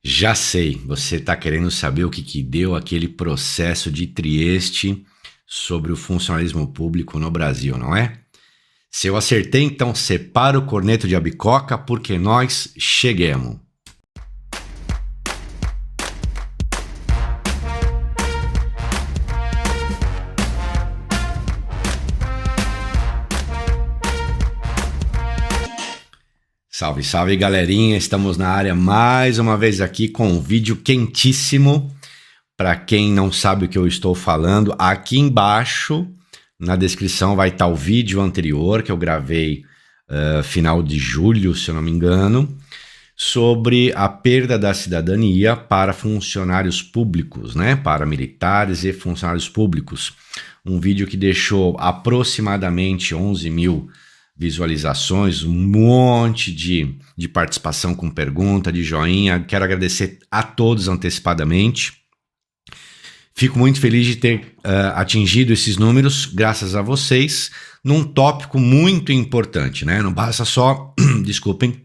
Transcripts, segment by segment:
Já sei, você está querendo saber o que deu aquele processo de Trieste sobre o funcionalismo público no Brasil, não é? Se eu acertei, então separa o corneto de abicoca porque nós cheguemos. Salve, salve galerinha, estamos na área mais uma vez aqui com um vídeo quentíssimo. Para quem não sabe o que eu estou falando, aqui embaixo na descrição vai estar o vídeo anterior que eu gravei final de julho, se eu não me engano, sobre a perda da cidadania para funcionários públicos, né? Para militares e funcionários públicos. Um vídeo que deixou aproximadamente 11 mil visualizações, um monte de participação com pergunta, de joinha. Quero agradecer a todos antecipadamente. Fico muito feliz de ter atingido esses números, graças a vocês, num tópico muito importante, né? Não basta só, desculpem,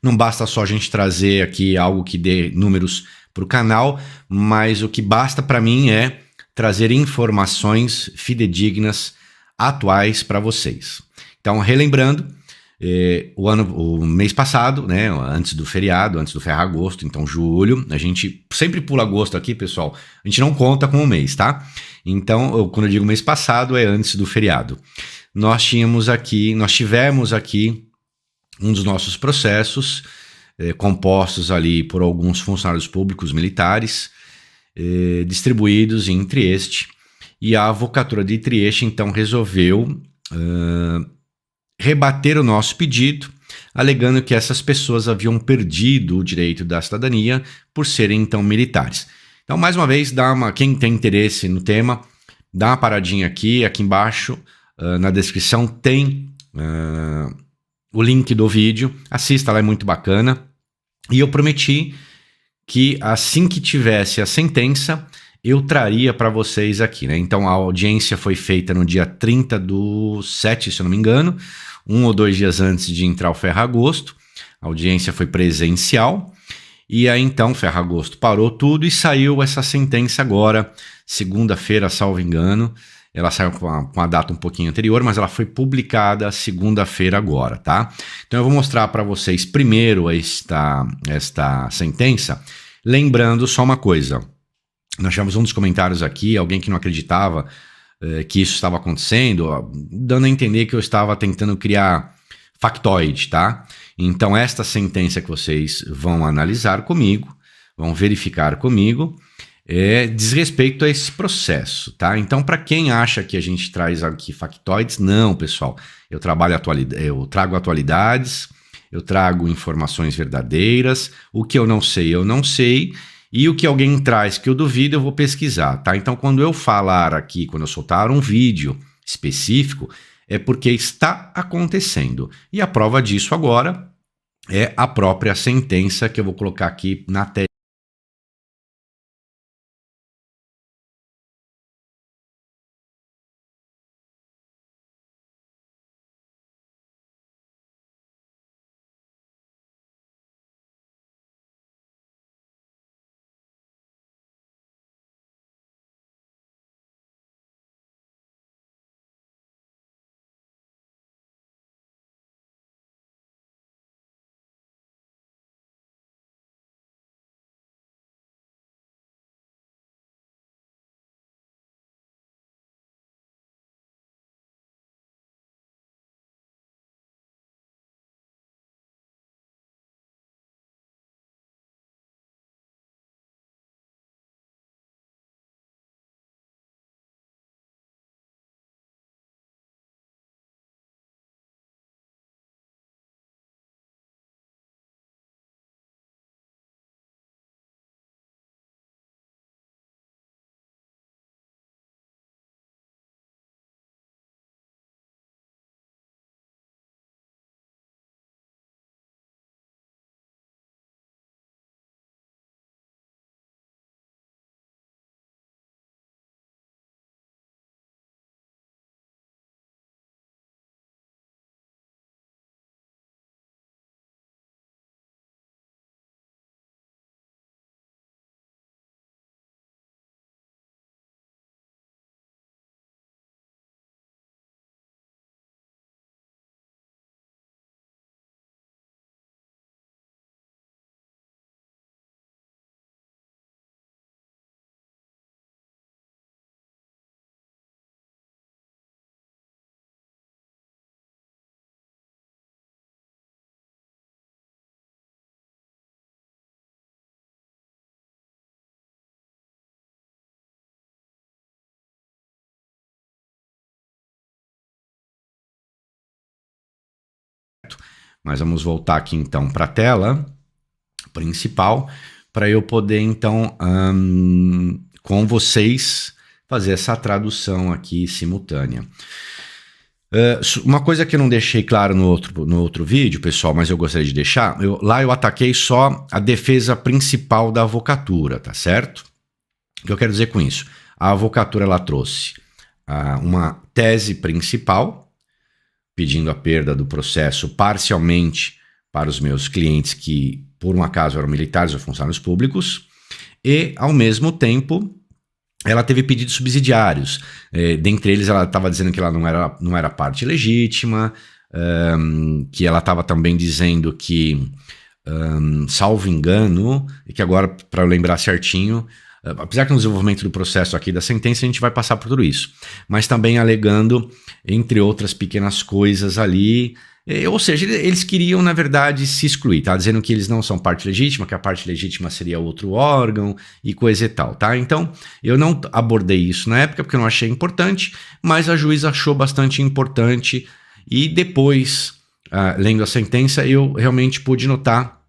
não basta só a gente trazer aqui algo que dê números para o canal, mas o que basta para mim é trazer informações fidedignas, atuais para vocês. Então, relembrando, o mês passado, né, antes do feriado, antes do Ferragosto, então julho, a gente sempre pula agosto aqui, pessoal, a gente não conta com o mês, tá? Então, quando eu digo mês passado, é antes do feriado. Nós tivemos aqui um dos nossos processos, compostos ali por alguns funcionários públicos militares, distribuídos em Trieste, e a Avocatura de Trieste então resolveu rebater o nosso pedido, alegando que essas pessoas haviam perdido o direito da cidadania por serem então militares. Então, mais uma vez, quem tem interesse no tema, dá uma paradinha aqui embaixo, na descrição tem o link do vídeo, assista lá, é muito bacana. E eu prometi que assim que tivesse a sentença, eu traria para vocês aqui, né? Então a audiência foi feita no dia 30/7, se eu não me engano, 1 ou 2 dias antes de entrar o Ferragosto. A audiência foi presencial. E aí então Ferragosto parou tudo e saiu essa sentença agora, segunda-feira, salvo engano. Ela saiu com a data um pouquinho anterior, mas ela foi publicada segunda-feira agora, tá? Então eu vou mostrar para vocês primeiro esta sentença, lembrando só uma coisa. Nós tivemos um dos comentários aqui, alguém que não acreditava que isso estava acontecendo, dando a entender que eu estava tentando criar factoide, tá? Então esta sentença que vocês vão analisar comigo, vão verificar comigo, diz respeito a esse processo, tá? Então, para quem acha que a gente traz aqui factoides, não, pessoal. Eu trago atualidades, eu trago informações verdadeiras. O que eu não sei. E o que alguém traz que eu duvido, eu vou pesquisar, tá? Então, quando eu falar aqui, quando eu soltar um vídeo específico, é porque está acontecendo. E a prova disso agora é a própria sentença que eu vou colocar aqui na tela. Mas vamos voltar aqui então para a tela principal para eu poder então com vocês fazer essa tradução aqui simultânea. Uma coisa que eu não deixei claro no outro vídeo, pessoal, mas eu gostaria de deixar, lá eu ataquei só a defesa principal da avocatura, tá certo? O que eu quero dizer com isso? A avocatura ela trouxe uma tese principal, pedindo a perda do processo parcialmente para os meus clientes que, por um acaso, eram militares ou funcionários públicos, e, ao mesmo tempo, ela teve pedidos subsidiários. Dentre eles, ela estava dizendo que ela não era parte legítima, que ela estava também dizendo que, salvo engano, e que agora, para eu lembrar certinho, apesar que no desenvolvimento do processo aqui da sentença a gente vai passar por tudo isso, mas também alegando, entre outras pequenas coisas ali, ou seja, eles queriam, na verdade, se excluir, tá? Dizendo que eles não são parte legítima, que a parte legítima seria outro órgão e coisa e tal, tá? Então, eu não abordei isso na época porque eu não achei importante, mas a juíza achou bastante importante e depois, lendo a sentença, eu realmente pude notar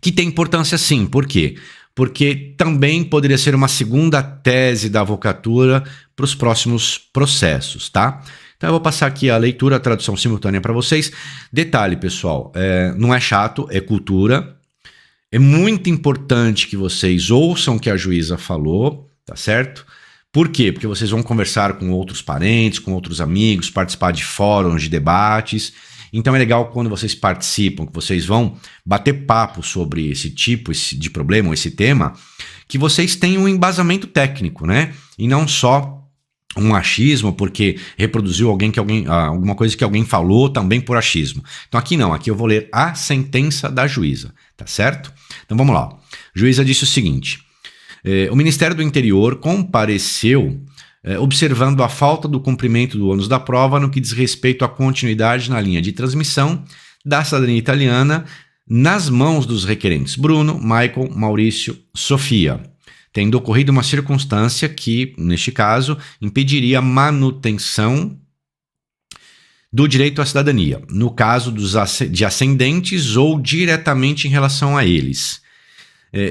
que tem importância sim. Por quê? Porque também poderia ser uma segunda tese da avocatura para os próximos processos, tá? Então eu vou passar aqui a leitura, a tradução simultânea para vocês. Detalhe, pessoal, não é chato, é cultura. É muito importante que vocês ouçam o que a juíza falou, tá certo? Por quê? Porque vocês vão conversar com outros parentes, com outros amigos, participar de fóruns, de debates. Então é legal quando vocês participam, que vocês vão bater papo sobre esse tipo de problema, ou esse tema, que vocês tenham um embasamento técnico, né? E não só um achismo porque reproduziu alguma coisa que alguém falou também por achismo. Então aqui não, aqui eu vou ler a sentença da juíza, tá certo? Então vamos lá. A juíza disse o seguinte: o Ministério do Interior compareceu observando a falta do cumprimento do ônus da prova no que diz respeito à continuidade na linha de transmissão da cidadania italiana nas mãos dos requerentes Bruno, Michael, Maurício, Sofia, tendo ocorrido uma circunstância que, neste caso, impediria a manutenção do direito à cidadania, no caso de ascendentes ou diretamente em relação a eles.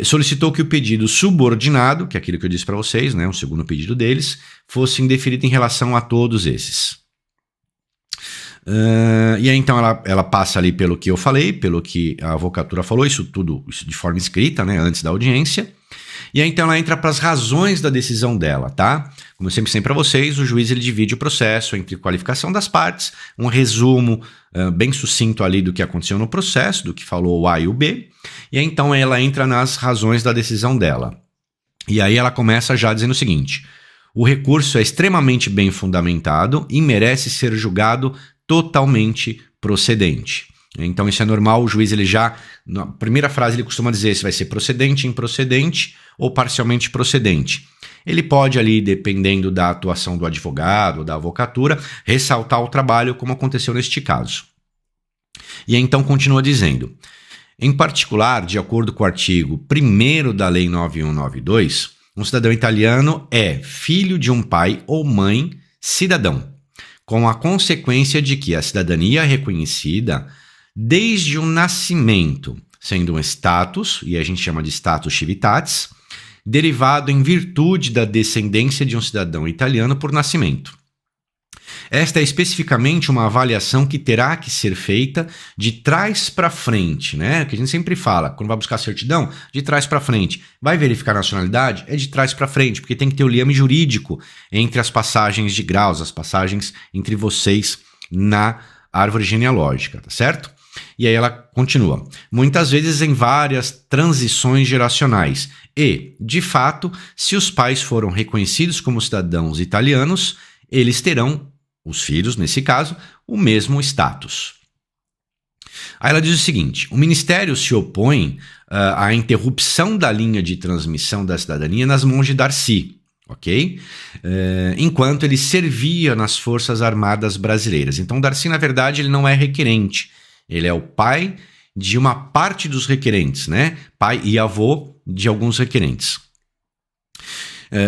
Solicitou que o pedido subordinado, que é aquilo que eu disse para vocês, né, o segundo pedido deles, fosse indeferido em relação a todos esses. E aí então ela passa ali pelo que eu falei, pelo que a avocatura falou, isso de forma escrita, né, antes da audiência. E aí então ela entra para as razões da decisão dela, tá? Como eu sempre sei para vocês, o juiz ele divide o processo entre qualificação das partes, um resumo bem sucinto ali do que aconteceu no processo, do que falou o A e o B, e aí então ela entra nas razões da decisão dela. E aí ela começa já dizendo o seguinte: o recurso é extremamente bem fundamentado e merece ser julgado totalmente procedente. Então isso é normal, o juiz ele já, na primeira frase ele costuma dizer se vai ser procedente, improcedente ou parcialmente procedente. Ele pode ali, dependendo da atuação do advogado, da avocatura, ressaltar o trabalho como aconteceu neste caso. E então continua dizendo: em particular, de acordo com o artigo 1º da Lei 9192, um cidadão italiano é filho de um pai ou mãe cidadão, com a consequência de que a cidadania é reconhecida desde o nascimento, sendo um status, e a gente chama de status civitatis, derivado em virtude da descendência de um cidadão italiano por nascimento. Esta é especificamente uma avaliação que terá que ser feita de trás para frente, né? Que a gente sempre fala, quando vai buscar certidão, de trás para frente. Vai verificar a nacionalidade? É de trás para frente, porque tem que ter o liame jurídico entre as passagens de graus, as passagens entre vocês na árvore genealógica, tá certo? E aí ela continua: muitas vezes em várias transições geracionais e, de fato, se os pais foram reconhecidos como cidadãos italianos, eles terão, os filhos nesse caso, o mesmo status. Aí ela diz o seguinte: o Ministério se opõe à interrupção da linha de transmissão da cidadania nas mãos de Darcy, ok? Enquanto ele servia nas Forças Armadas Brasileiras. Então Darcy, na verdade, ele não é requerente. Ele é o pai de uma parte dos requerentes, né? Pai e avô de alguns requerentes.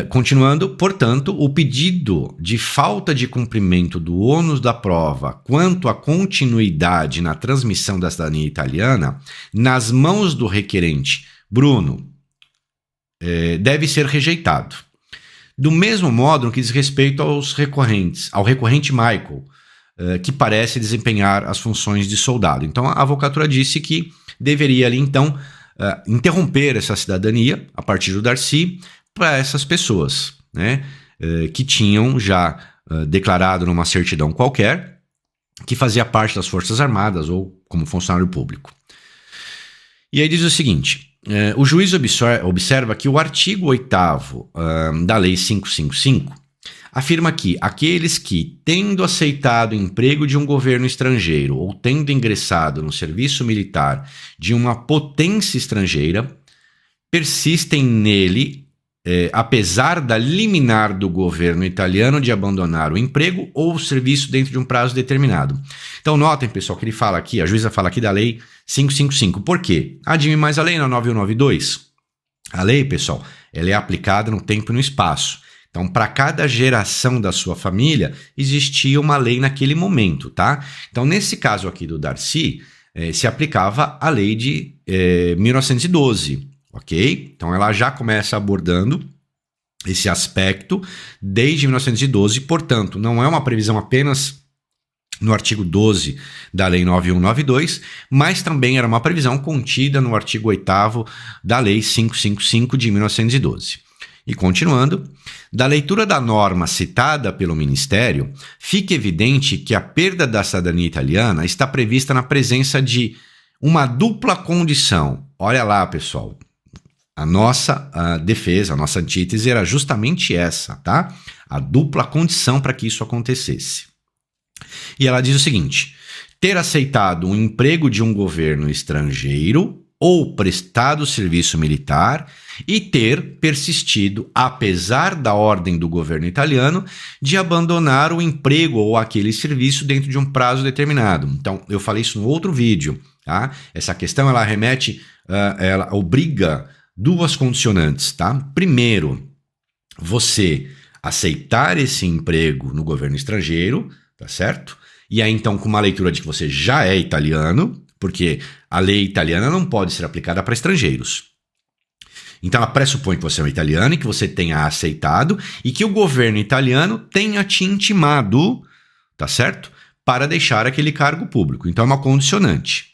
Continuando, portanto, o pedido de falta de cumprimento do ônus da prova quanto à continuidade na transmissão da cidadania italiana nas mãos do requerente Bruno deve ser rejeitado. Do mesmo modo no que diz respeito aos recorrentes, ao recorrente Michael, que parece desempenhar as funções de soldado. Então, a avocatura disse que deveria ali, então, interromper essa cidadania, a partir do Darcy, para essas pessoas, né, que tinham já declarado numa certidão qualquer que fazia parte das Forças Armadas ou como funcionário público. E aí diz o seguinte: o juiz observa que o artigo 8º da Lei 555 afirma que aqueles que, tendo aceitado o emprego de um governo estrangeiro ou tendo ingressado no serviço militar de uma potência estrangeira, persistem nele, apesar da liminar do governo italiano de abandonar o emprego ou o serviço dentro de um prazo determinado. Então notem, pessoal, que ele fala aqui, a juíza fala aqui da Lei 555. Por quê? Adime mais a lei na 9192. A lei, pessoal, ela é aplicada no tempo e no espaço. Então, para cada geração da sua família, existia uma lei naquele momento, tá? Então, nesse caso aqui do Darcy, se aplicava a lei de 1912. Ok? Então ela já começa abordando esse aspecto desde 1912, portanto, não é uma previsão apenas no artigo 12 da Lei 9192, mas também era uma previsão contida no artigo 8º da Lei 555 de 1912. E continuando, da leitura da norma citada pelo Ministério, fica evidente que a perda da cidadania italiana está prevista na presença de uma dupla condição. Olha lá, pessoal. A nossa defesa, a nossa antítese era justamente essa, tá? A dupla condição para que isso acontecesse. E ela diz o seguinte: ter aceitado um emprego de um governo estrangeiro ou prestado serviço militar e ter persistido, apesar da ordem do governo italiano, de abandonar o emprego ou aquele serviço dentro de um prazo determinado. Então, eu falei isso no outro vídeo, tá? Essa questão, ela remete, ela obriga duas condicionantes, tá? Primeiro, você aceitar esse emprego no governo estrangeiro, tá certo? E aí, então, com uma leitura de que você já é italiano, porque a lei italiana não pode ser aplicada para estrangeiros. Então, ela pressupõe que você é um italiano e que você tenha aceitado e que o governo italiano tenha te intimado, tá certo? Para deixar aquele cargo público. Então, é uma condicionante.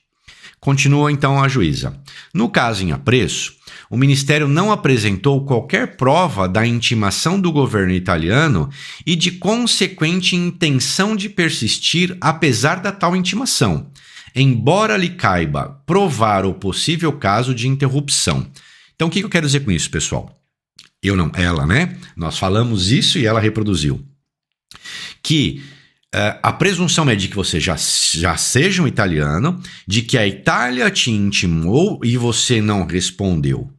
Continua, então, a juíza. No caso em apreço, o Ministério não apresentou qualquer prova da intimação do governo italiano e de consequente intenção de persistir apesar da tal intimação, embora lhe caiba provar o possível caso de interrupção. Então, o que eu quero dizer com isso, pessoal? Eu não, ela, né? Nós falamos isso e ela reproduziu. Que a presunção é de que você já seja um italiano, de que a Itália te intimou e você não respondeu.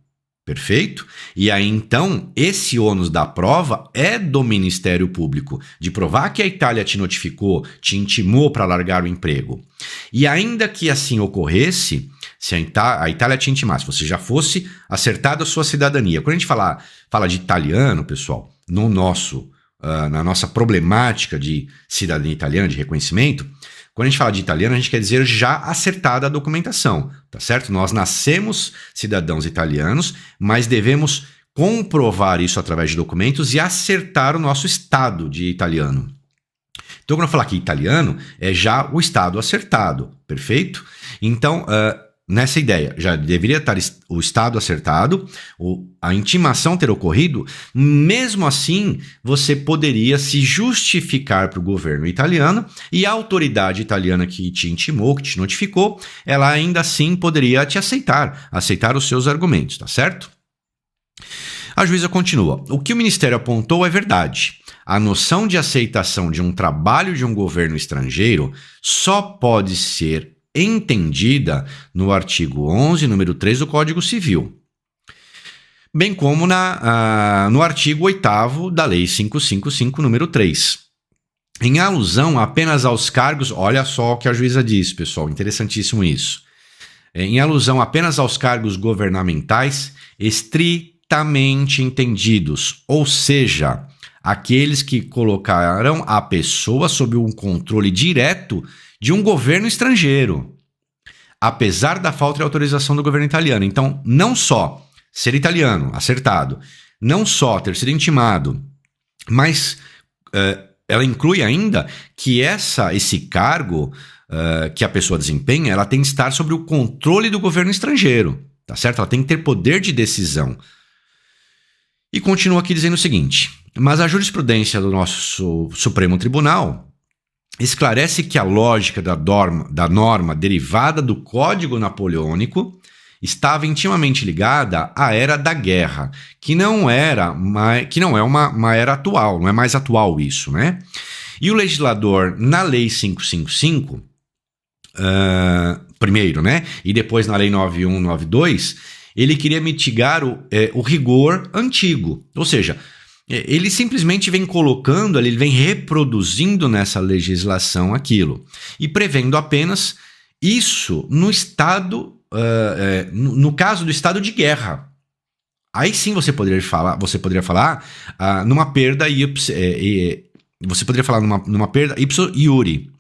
Perfeito? E aí, então, esse ônus da prova é do Ministério Público, de provar que a Itália te notificou, te intimou para largar o emprego. E ainda que assim ocorresse, se a Itália te intimasse, você já fosse acertado a sua cidadania. Quando a gente fala de italiano, pessoal, na nossa problemática de cidadania italiana, de reconhecimento, quando a gente fala de italiano, a gente quer dizer já acertada a documentação, tá certo? Nós nascemos cidadãos italianos, mas devemos comprovar isso através de documentos e acertar o nosso estado de italiano. Então, quando eu falar aqui italiano, é já o estado acertado, perfeito? Então, nessa ideia, já deveria estar o estado acertado, a intimação ter ocorrido, mesmo assim, você poderia se justificar para o governo italiano e a autoridade italiana que te intimou, que te notificou, ela ainda assim poderia te aceitar os seus argumentos, tá certo? A juíza continua. O que o Ministério apontou é verdade. A noção de aceitação de um trabalho de um governo estrangeiro só pode ser entendida no artigo 11, número 3 do Código Civil, bem como no artigo 8º da Lei 555, número 3. Em alusão apenas aos cargos, olha só o que a juíza diz, pessoal, interessantíssimo isso. Em alusão apenas aos cargos governamentais, estritamente diretamente entendidos, ou seja, aqueles que colocaram a pessoa sob um controle direto de um governo estrangeiro, apesar da falta de autorização do governo italiano. Então, não só ser italiano, acertado, não só ter sido intimado, mas ela inclui ainda que esse cargo que a pessoa desempenha, ela tem que estar sob o controle do governo estrangeiro, tá certo? Ela tem que ter poder de decisão. E continua aqui dizendo o seguinte: mas a jurisprudência do nosso Supremo Tribunal esclarece que a lógica da norma derivada do Código Napoleônico estava intimamente ligada à era da guerra, que não é uma era atual, não é mais atual isso, né? E o legislador, na Lei 555, primeiro, né? E depois na Lei 9192, ele queria mitigar o rigor antigo, ou seja, ele simplesmente vem colocando, ele vem reproduzindo nessa legislação aquilo e prevendo apenas isso no estado, no caso do estado de guerra. Aí sim você poderia falar numa perda numa perda ipso iure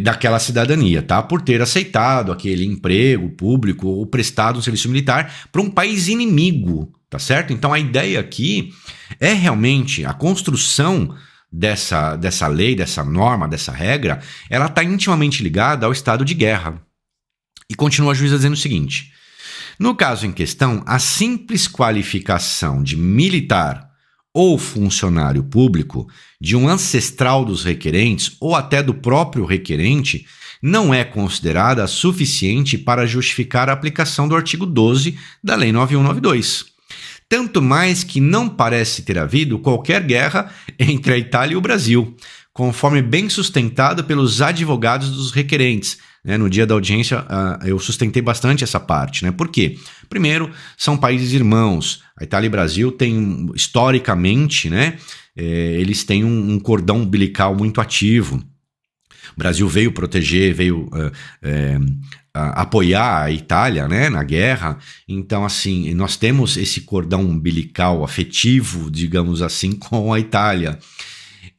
daquela cidadania, tá? Por ter aceitado aquele emprego público ou prestado um serviço militar para um país inimigo, tá certo? Então a ideia aqui é realmente a construção dessa lei, dessa norma, dessa regra, ela está intimamente ligada ao estado de guerra. E continua a juíza dizendo o seguinte: no caso em questão, a simples qualificação de militar ou funcionário público de um ancestral dos requerentes ou até do próprio requerente não é considerada suficiente para justificar a aplicação do artigo 12 da Lei 9192. Tanto mais que não parece ter havido qualquer guerra entre a Itália e o Brasil, conforme bem sustentado pelos advogados dos requerentes. No dia da audiência, eu sustentei bastante essa parte. Por quê? Primeiro, são países irmãos. A Itália e o Brasil têm, historicamente, eles têm um cordão umbilical muito ativo. O Brasil veio proteger, veio apoiar a Itália, na guerra. Então, assim, nós temos esse cordão umbilical afetivo, digamos assim, com a Itália.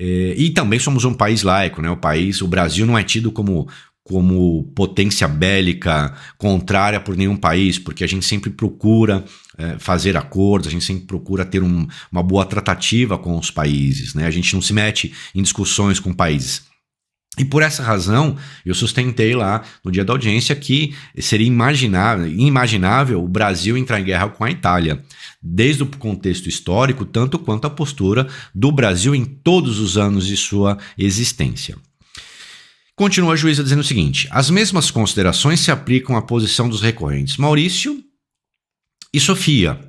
E também somos um país laico, o Brasil não é tido como potência bélica contrária por nenhum país, porque a gente sempre procura fazer acordos, a gente sempre procura ter uma boa tratativa com os países, a gente não se mete em discussões com países. E por essa razão, eu sustentei lá no dia da audiência que seria inimaginável o Brasil entrar em guerra com a Itália, desde o contexto histórico, tanto quanto a postura do Brasil em todos os anos de sua existência. Continua a juíza dizendo o seguinte: as mesmas considerações se aplicam à posição dos recorrentes Maurício e Sofia,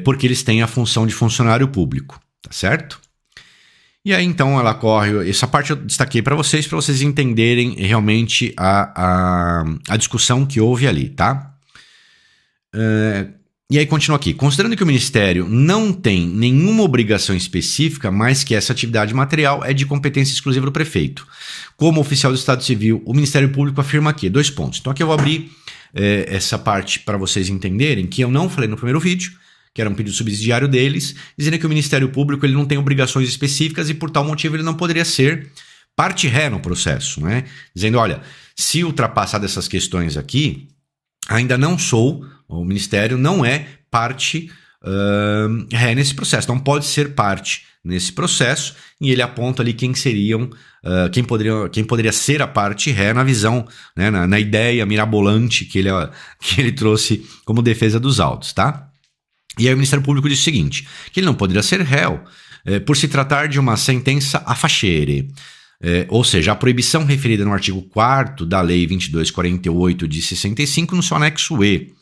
porque eles têm a função de funcionário público, tá certo? E aí então ela corre, essa parte eu destaquei para vocês entenderem realmente a discussão que houve ali, tá? E aí continua aqui: considerando que o Ministério não tem nenhuma obrigação específica, mas que essa atividade material é de competência exclusiva do prefeito. Como oficial do Estado Civil, o Ministério Público afirma aqui, 2 pontos. Então aqui eu vou abrir essa parte para vocês entenderem que eu não falei no primeiro vídeo, que era um pedido subsidiário deles, dizendo que o Ministério Público ele não tem obrigações específicas e por tal motivo ele não poderia ser parte ré no processo, Dizendo, olha, se ultrapassar dessas questões aqui, ainda não sou, o Ministério não é parte ré nesse processo, não pode ser parte nesse processo, e ele aponta ali quem poderia ser a parte ré na visão, na ideia mirabolante que ele trouxe como defesa dos autos, tá? E aí o Ministério Público diz o seguinte, que ele não poderia ser réu por se tratar de uma sentença a facere, ou seja, a proibição referida no artigo 4º da Lei 2248 de 65 no seu anexo E,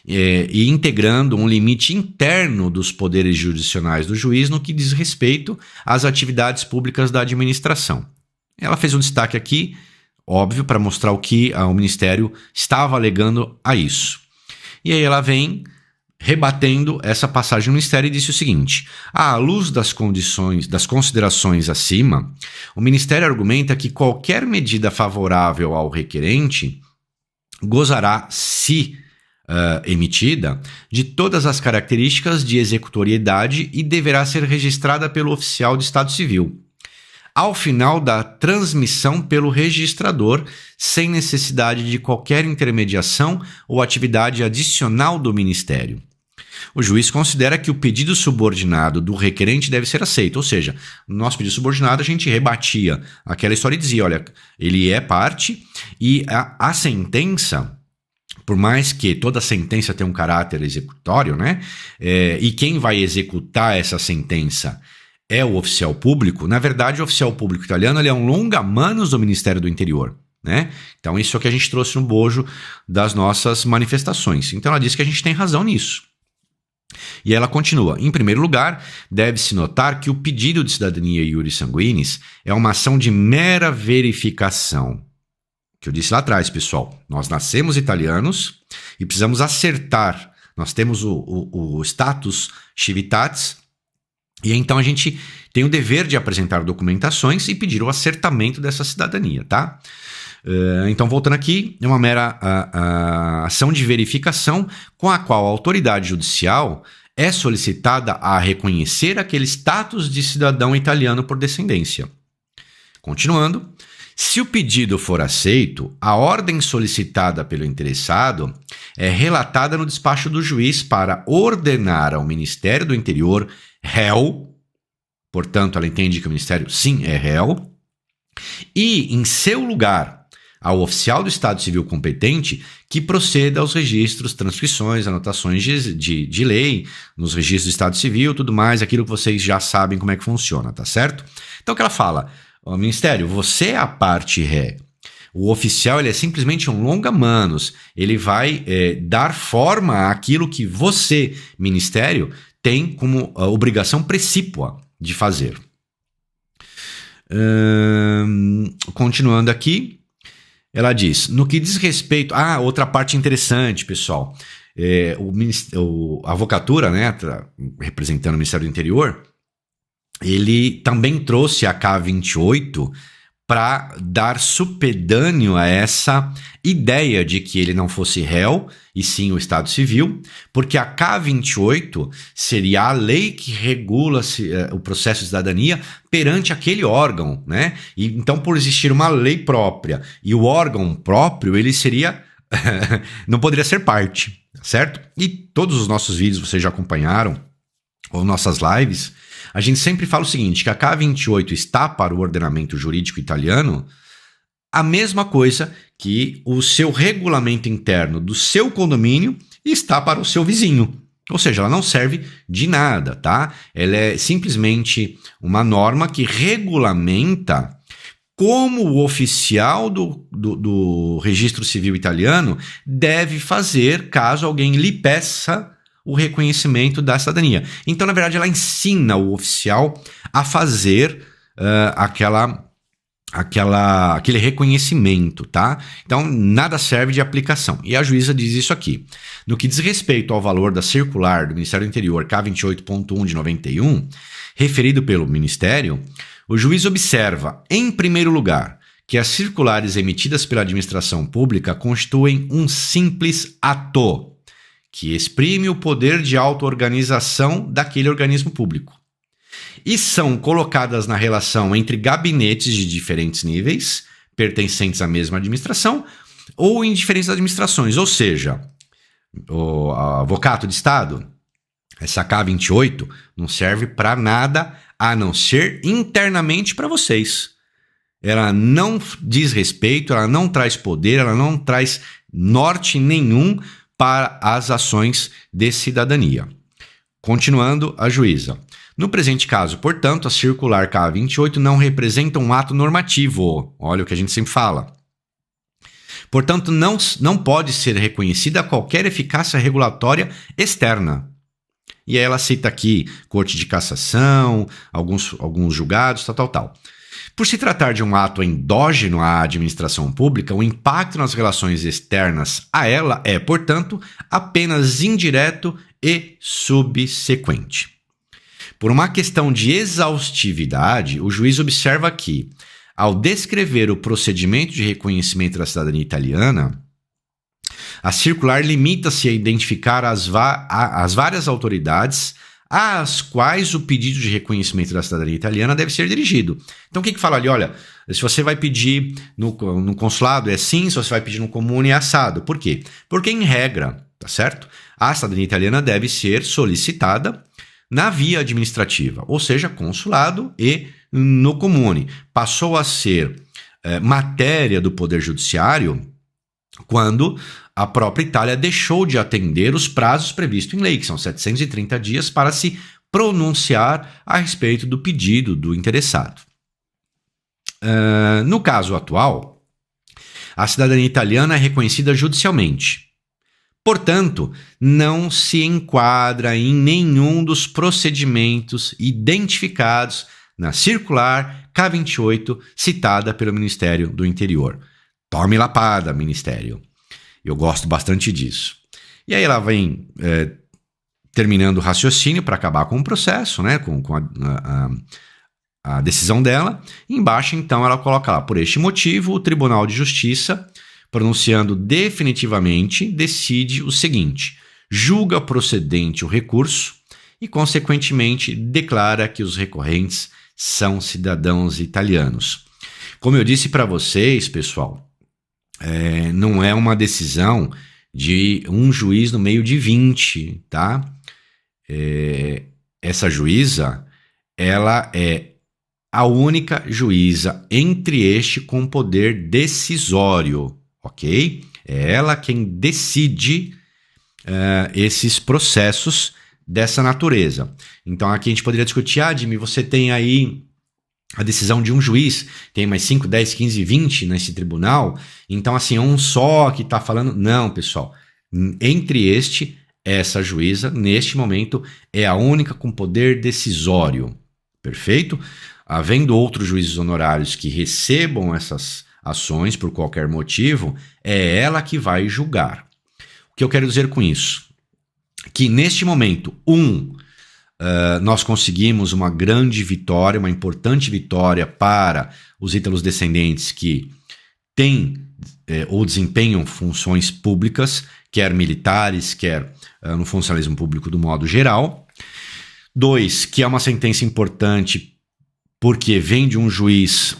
e integrando um limite interno dos poderes jurisdicionais do juiz no que diz respeito às atividades públicas da administração. Ela fez um destaque aqui, óbvio, para mostrar o que o Ministério estava alegando a isso. E aí ela vem rebatendo essa passagem no Ministério e disse o seguinte: à luz das considerações acima, o Ministério argumenta que qualquer medida favorável ao requerente gozará, se emitida de todas as características de executoriedade e deverá ser registrada pelo oficial de Estado Civil, ao final da transmissão pelo registrador, sem necessidade de qualquer intermediação ou atividade adicional do Ministério. O juiz considera que o pedido subordinado do requerente deve ser aceito, ou seja, no nosso pedido subordinado a gente rebatia aquela história e dizia, olha, ele é parte e a sentença, por mais que toda sentença tenha um caráter executório, né, e quem vai executar essa sentença é o oficial público, na verdade o oficial público italiano ele é um longa-manos do Ministério do Interior. Né? Então isso é o que a gente trouxe no bojo das nossas manifestações. Então ela diz que a gente tem razão nisso. E ela continua, em primeiro lugar, deve-se notar que o pedido de cidadania iuris sanguinis é uma ação de mera verificação. Que eu disse lá atrás, pessoal, nós nascemos italianos e precisamos acertar. Nós temos o status civitatis e então a gente tem o dever de apresentar documentações e pedir o acertamento dessa cidadania, tá? Então, voltando aqui, é uma mera ação de verificação com a qual a autoridade judicial é solicitada a reconhecer aquele status de cidadão italiano por descendência. Continuando, se o pedido for aceito, a ordem solicitada pelo interessado é relatada no despacho do juiz para ordenar ao Ministério do Interior réu, portanto, ela entende que o Ministério, sim, é réu, e, em seu lugar, ao oficial do Estado Civil competente que proceda aos registros, transcrições, anotações de lei, nos registros do Estado Civil, tudo mais, aquilo que vocês já sabem como é que funciona, tá certo? Então o que ela fala, o Ministério, você é a parte ré, o oficial ele é simplesmente um longa-manos, ele vai dar forma àquilo que você, Ministério, tem como obrigação precípua de fazer. Continuando aqui, ela diz, no que diz respeito... outra parte interessante, pessoal. A Avocatura, né, representando o Ministério do Interior, ele também trouxe a K28 para dar supedâneo a essa ideia de que ele não fosse réu, e sim o Estado Civil, porque a K28 seria a lei que regula o processo de cidadania perante aquele órgão, né? E, então, por existir uma lei própria e o órgão próprio, ele seria... não poderia ser parte, certo? E todos os nossos vídeos vocês já acompanharam, ou nossas lives, a gente sempre fala o seguinte, que a K28 está para o ordenamento jurídico italiano a mesma coisa que o seu regulamento interno do seu condomínio está para o seu vizinho. Ou seja, ela não serve de nada, tá? Ela é simplesmente uma norma que regulamenta como o oficial do registro civil italiano deve fazer caso alguém lhe peça o reconhecimento da cidadania. Então, na verdade, ela ensina o oficial a fazer aquele reconhecimento, tá? Então, nada serve de aplicação. E a juíza diz isso aqui. No que diz respeito ao valor da circular do Ministério do Interior K28.1 de 91, referido pelo Ministério, o juiz observa, em primeiro lugar, que as circulares emitidas pela administração pública constituem um simples ato que exprime o poder de auto-organização daquele organismo público. E são colocadas na relação entre gabinetes de diferentes níveis, pertencentes à mesma administração, ou em diferentes administrações. Ou seja, o avocato de Estado, essa K28, não serve para nada a não ser internamente para vocês. Ela não diz respeito, ela não traz poder, ela não traz norte nenhum para as ações de cidadania. Continuando, a juíza. No presente caso, portanto, a circular K28 não representa um ato normativo. Olha o que a gente sempre fala. Portanto, não pode ser reconhecida qualquer eficácia regulatória externa. E aí ela cita aqui Corte de Cassação, alguns julgados, tal. Por se tratar de um ato endógeno à administração pública, o impacto nas relações externas a ela é, portanto, apenas indireto e subsequente. Por uma questão de exaustividade, o juiz observa que, ao descrever o procedimento de reconhecimento da cidadania italiana, A circular limita-se a identificar as várias autoridades às quais o pedido de reconhecimento da cidadania italiana deve ser dirigido. Então, o que fala ali? Olha, se você vai pedir no consulado é assim, se você vai pedir no comune é assado. Por quê? Porque, em regra, tá certo? A cidadania italiana deve ser solicitada na via administrativa, ou seja, consulado e no comune. Passou a ser matéria do Poder Judiciário quando a própria Itália deixou de atender os prazos previstos em lei, que são 730 dias, para se pronunciar a respeito do pedido do interessado. No caso atual, a cidadania italiana é reconhecida judicialmente. Portanto, não se enquadra em nenhum dos procedimentos identificados na circular K28 citada pelo Ministério do Interior. Tome lapada, Ministério. Eu gosto bastante disso. E aí ela vem terminando o raciocínio para acabar com o processo, né, com a decisão dela. E embaixo, então, ela coloca lá, por este motivo, o Tribunal de Justiça, pronunciando definitivamente, decide o seguinte: julga procedente o recurso e, consequentemente, declara que os recorrentes são cidadãos italianos. Como eu disse para vocês, pessoal, não é uma decisão de um juiz no meio de 20, tá? Essa juíza, ela é a única juíza entre este com poder decisório, ok? É ela quem decide esses processos dessa natureza. Então aqui a gente poderia discutir, Jimmy, você tem aí a decisão de um juiz, tem mais 5, 10, 15, 20 nesse tribunal, então assim, é um só que está falando. Não, pessoal, entre essa juíza, neste momento, é a única com poder decisório, perfeito? Havendo outros juízes honorários que recebam essas ações por qualquer motivo, é ela que vai julgar. O que eu quero dizer com isso? Que neste momento, nós conseguimos uma grande vitória, uma importante vitória para os ítalos descendentes que têm ou desempenham funções públicas, quer militares, quer no funcionalismo público do modo geral. 2, que é uma sentença importante porque vem de um juiz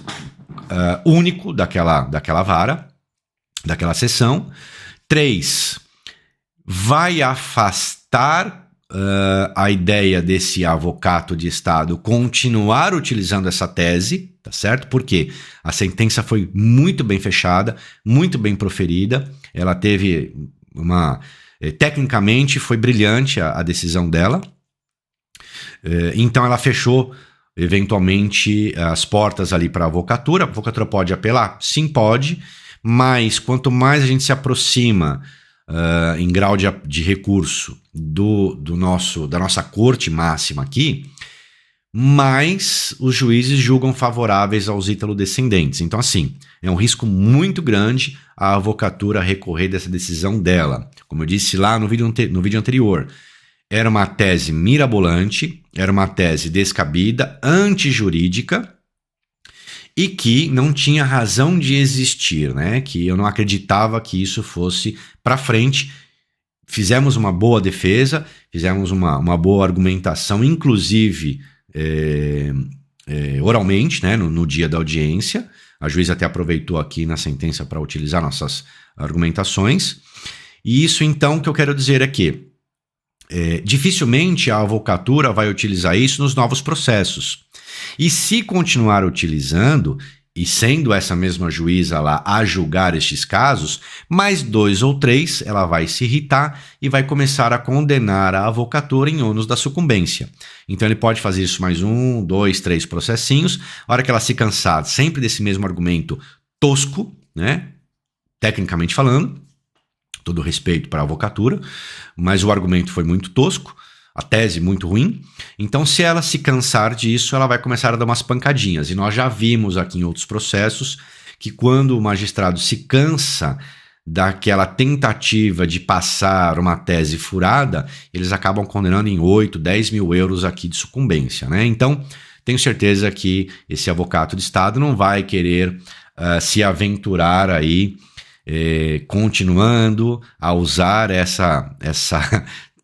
único daquela vara, daquela sessão. 3, vai afastar a ideia desse avocato de Estado continuar utilizando essa tese, tá certo? Porque a sentença foi muito bem fechada, muito bem proferida, ela teve tecnicamente foi brilhante a decisão dela, então ela fechou eventualmente as portas ali para a avocatura pode apelar? Sim, pode, mas quanto mais a gente se aproxima em grau de recurso da nossa corte máxima aqui, mais os juízes julgam favoráveis aos ítalo-descendentes. Então, assim, é um risco muito grande a avocatura recorrer dessa decisão dela. Como eu disse lá no vídeo anterior, era uma tese mirabolante, era uma tese descabida, antijurídica, e que não tinha razão de existir, né? Que eu não acreditava que isso fosse para frente. Fizemos uma boa defesa, fizemos uma boa argumentação, inclusive oralmente, né? No dia da audiência. A juíza até aproveitou aqui na sentença para utilizar nossas argumentações. E isso, então, que eu quero dizer é que dificilmente a avocatura vai utilizar isso nos novos processos. E se continuar utilizando, e sendo essa mesma juíza lá a julgar estes casos, mais 2 ou 3 ela vai se irritar e vai começar a condenar a avocatura em ônus da sucumbência. Então ele pode fazer isso mais 1, 2, 3 processinhos. A hora que ela se cansar sempre desse mesmo argumento tosco, né, tecnicamente falando, todo respeito para a avocatura, mas o argumento foi muito tosco, a tese muito ruim. Então, se ela se cansar disso, ela vai começar a dar umas pancadinhas. E nós já vimos aqui em outros processos que quando o magistrado se cansa daquela tentativa de passar uma tese furada, eles acabam condenando em 8, 10 mil euros aqui de sucumbência, né? Então, tenho certeza que esse avocato de Estado não vai querer se aventurar aí continuando a usar essa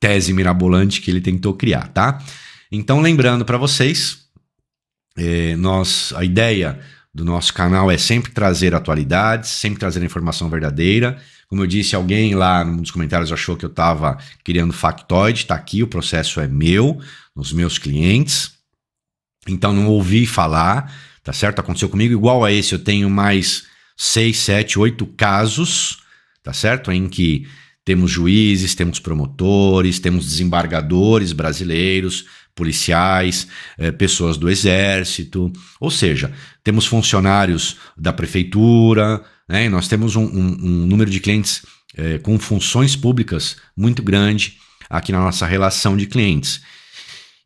tese mirabolante que ele tentou criar, tá? Então, lembrando para vocês, a ideia do nosso canal é sempre trazer atualidades, sempre trazer informação verdadeira. Como eu disse, alguém lá nos comentários achou que eu estava criando factoide, tá aqui, o processo é meu, nos meus clientes. Então, não ouvi falar, tá certo? Aconteceu comigo, igual a esse, eu tenho mais 6, 7, 8 casos, tá certo? Em que temos juízes, temos promotores, temos desembargadores brasileiros, policiais, pessoas do exército, ou seja, temos funcionários da prefeitura, né? Nós temos um número de clientes com funções públicas muito grande aqui na nossa relação de clientes.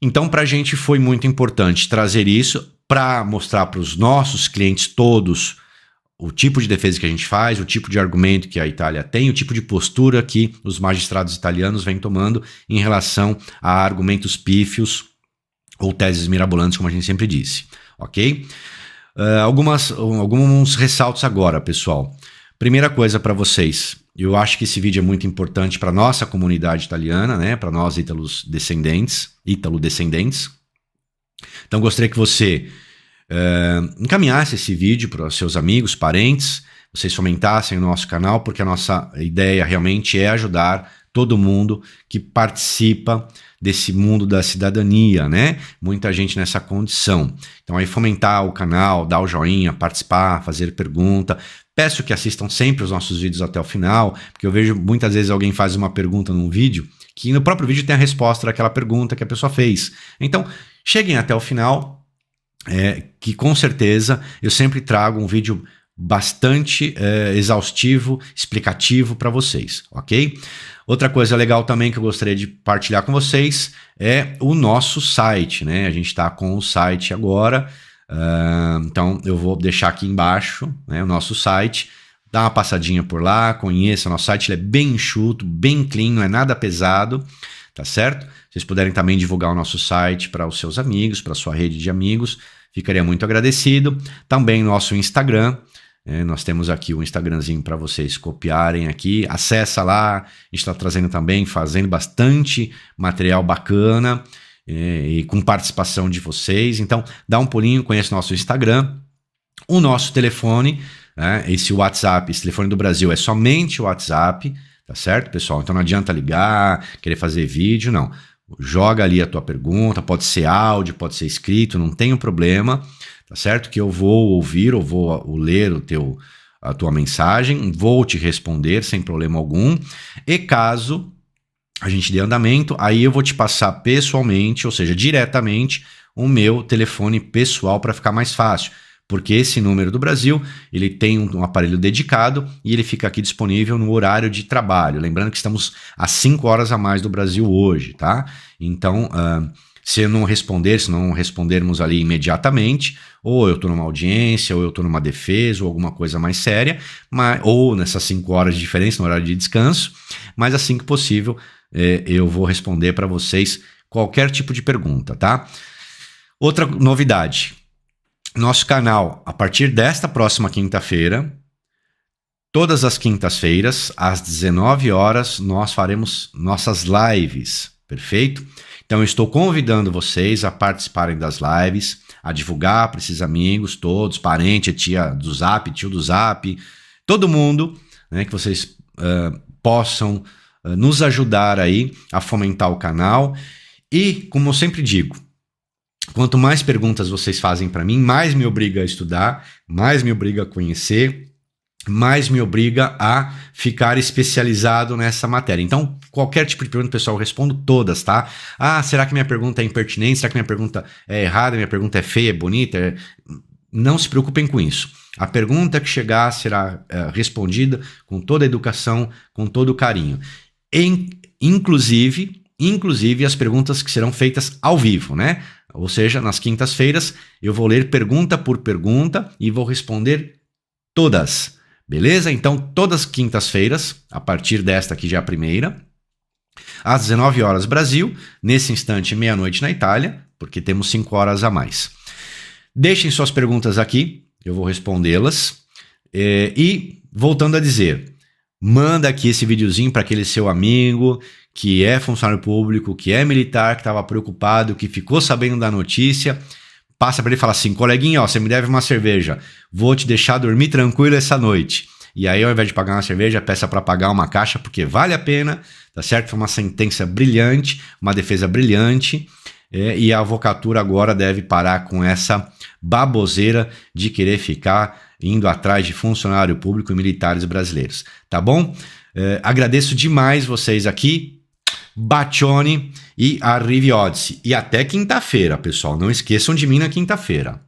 Então, para a gente foi muito importante trazer isso para mostrar para os nossos clientes todos o tipo de defesa que a gente faz, o tipo de argumento que a Itália tem, o tipo de postura que os magistrados italianos vêm tomando em relação a argumentos pífios ou teses mirabolantes, como a gente sempre disse, ok? Alguns ressaltos agora, pessoal. Primeira coisa para vocês, eu acho que esse vídeo é muito importante para a nossa comunidade italiana, né? Para nós ítalo-descendentes. Então, gostaria que você encaminhasse esse vídeo para os seus amigos, parentes, vocês fomentassem o nosso canal, porque a nossa ideia realmente é ajudar todo mundo que participa desse mundo da cidadania, né? Muita gente nessa condição. Então, aí fomentar o canal, dar o joinha, participar, fazer pergunta. Peço que assistam sempre os nossos vídeos até o final, porque eu vejo muitas vezes alguém faz uma pergunta num vídeo, que no próprio vídeo tem a resposta daquela pergunta que a pessoa fez. Então, cheguem até o final, que com certeza eu sempre trago um vídeo bastante exaustivo, explicativo para vocês, ok? Outra coisa legal também que eu gostaria de partilhar com vocês é o nosso site, né? A gente está com o site agora, então eu vou deixar aqui embaixo, né, o nosso site. Dá uma passadinha por lá, conheça o nosso site, ele é bem enxuto, bem clean, não é nada pesado, tá certo? Vocês puderem também divulgar o nosso site para os seus amigos, para a sua rede de amigos, ficaria muito agradecido. Também nosso Instagram, nós temos aqui o Instagramzinho para vocês copiarem aqui, acessa lá, a gente está trazendo também, fazendo bastante material bacana e com participação de vocês, então dá um pulinho, conheça o nosso Instagram, o nosso telefone, esse WhatsApp, esse telefone do Brasil é somente o WhatsApp, tá certo, pessoal? Então não adianta ligar, querer fazer vídeo, não. Joga ali a tua pergunta, pode ser áudio, pode ser escrito, não tem problema, tá certo? Que eu vou ouvir ou vou ler a tua mensagem, vou te responder sem problema algum. E caso a gente dê andamento, aí eu vou te passar pessoalmente, ou seja, diretamente, o meu telefone pessoal para ficar mais fácil. Porque esse número do Brasil, ele tem um aparelho dedicado e ele fica aqui disponível no horário de trabalho. Lembrando que estamos a 5 horas a mais do Brasil hoje, tá? Então, se eu não responder, se não respondermos ali imediatamente, ou eu estou numa audiência, ou eu estou numa defesa, ou alguma coisa mais séria, ou nessas 5 horas de diferença, no horário de descanso, mas assim que possível, eu vou responder para vocês qualquer tipo de pergunta, tá? Outra novidade. Nosso canal, a partir desta próxima quinta-feira, todas as quintas-feiras, às 19 horas, nós faremos nossas lives, perfeito? Então, eu estou convidando vocês a participarem das lives, a divulgar para esses amigos todos, parente, tia do Zap, tio do Zap, todo mundo, né, que vocês possam nos ajudar aí a fomentar o canal. E, como eu sempre digo, quanto mais perguntas vocês fazem para mim, mais me obriga a estudar, mais me obriga a conhecer, mais me obriga a ficar especializado nessa matéria. Então, qualquer tipo de pergunta, pessoal, eu respondo todas, tá? Ah, será que minha pergunta é impertinente? Será que minha pergunta é errada? Minha pergunta é feia, é bonita? Não se preocupem com isso. A pergunta que chegar será respondida com toda a educação, com todo o carinho. Inclusive as perguntas que serão feitas ao vivo, né? Ou seja, nas quintas-feiras eu vou ler pergunta por pergunta e vou responder todas, beleza? Então, todas as quintas-feiras, a partir desta aqui já a primeira, às 19 horas Brasil, nesse instante meia-noite na Itália, porque temos 5 horas a mais. Deixem suas perguntas aqui, eu vou respondê-las. E voltando a dizer, manda aqui esse videozinho para aquele seu amigo que é funcionário público, que é militar, que estava preocupado, que ficou sabendo da notícia. Passa para ele e fala assim, coleguinha, ó, você me deve uma cerveja, vou te deixar dormir tranquilo essa noite. E aí, ao invés de pagar uma cerveja, peça para pagar uma caixa, porque vale a pena, tá certo? Foi uma sentença brilhante, uma defesa brilhante, e a avocatura agora deve parar com essa baboseira de querer ficar indo atrás de funcionário público e militares brasileiros, tá bom? Agradeço demais vocês aqui, Bacione e Arrivi Odyssey. E até quinta-feira, pessoal, não esqueçam de mim na quinta-feira.